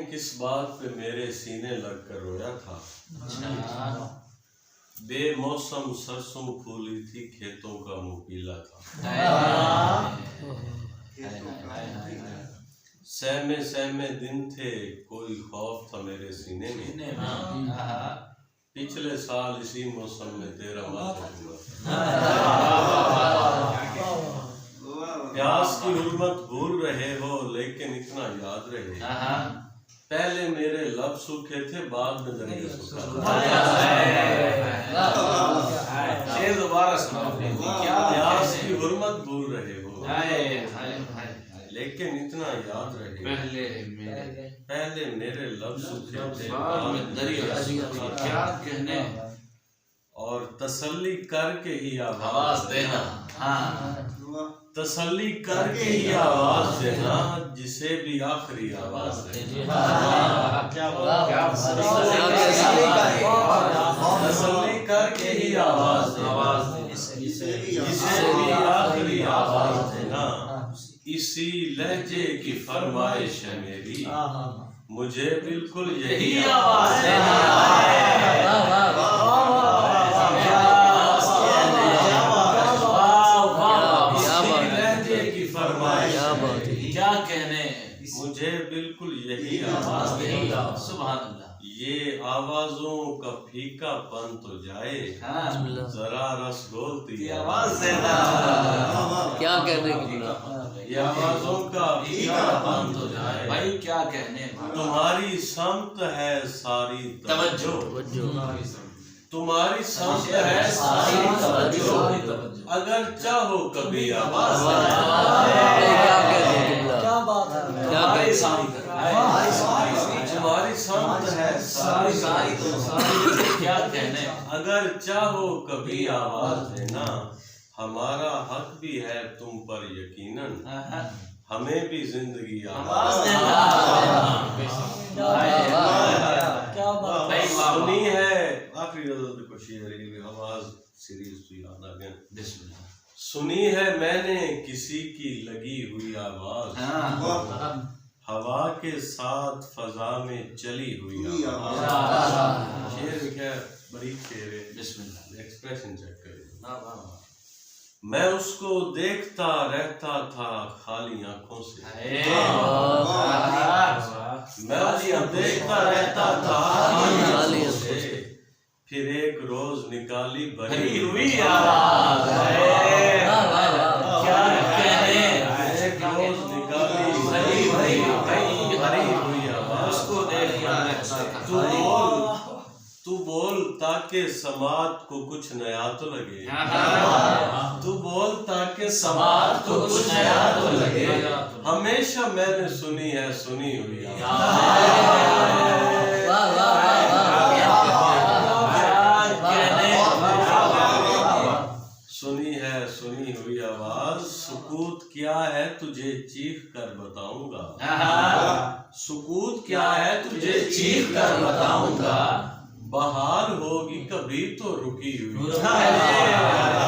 किस बात पे मेरे सीने लग कर रोया था। अच्छा। बेमौसम सरसों फूली थी, खेतों का मुंह पीला था। सहमे सहमे दिन थे, कोई खौफ था मेरे सीने में। पिछले साल इसी मौसम में तेरा माथा हुआ। प्यास की उर्मत भूल रहे हो, लेकिन इतना याद रहे, पहले मेरे लब सूखे थे, बाद में दरिया सूखा। दोबारा सुनाओ। प्यास की उर्मत भूल रहे हो, लेकिन इतना याद रहे, पहले मेरे लब सूखे थे, बाद में दरिया सूखा। क्या कहने और तसल्ली करके ही आवाज देना। तसल्ली करके ही आवाज देना, जिसे भी आखिरी आवाज देना। तसल्ली करके ही आवाज देना, जिसे भी आखिरी आवाज देना। इसी लहजे की फरमाइश है मेरी, मुझे बिल्कुल यही आवाज देना। क्या कहने, मुझे बिल्कुल यही आवाज देना। सुभान अल्लाह। ये आवाजों का फीकापन तो जाए, जरा रस घोलती आवाज देना। क्या कहने की, ये आवाजों का फीकापन तो जाए, भाई क्या कहने। तुम्हारी समत है सारी तवज्जो, तुम्हारी समत है सारी तवज्जो, अगर चाहो कभी आवाज तुम्हारी समत है सारी, क्या कहने, अगर चाहो कभी आवाज देना। हमारा हक भी है तुम पर यकीनन, हमें भी जिंदगी आवाज देना। सुनी है आखिरी को शेर आवाज सीरीज याद आ गया। सुनी है मैंने किसी की लगी हुई आवाज, हवा के साथ फजा में चली हुई आवाज। शेर क्या बारीक शेर है, एक्सप्रेशन चेक करें। मैं उसको देखता रहता था खाली आंखों से, मैं उसको देखता रहता था खाली आंखों से, फिर एक रोज निकाली भरी हुई आवाज। क्या कहने, एक रोज निकाली भरी हुई आवाज। उसको तू बोल ताकि समाज को कुछ नया तो लगे, तू बोल ताकि समाज को कुछ नया तो लगे। हमेशा मैंने सुनी है सुनी हुई सुनी हुई आवाज। सुकूत क्या है तुझे चीख कर बताऊंगा, सुकूत क्या है तुझे चीख कर बताऊंगा। बहार होगी कभी तो रुकी हुई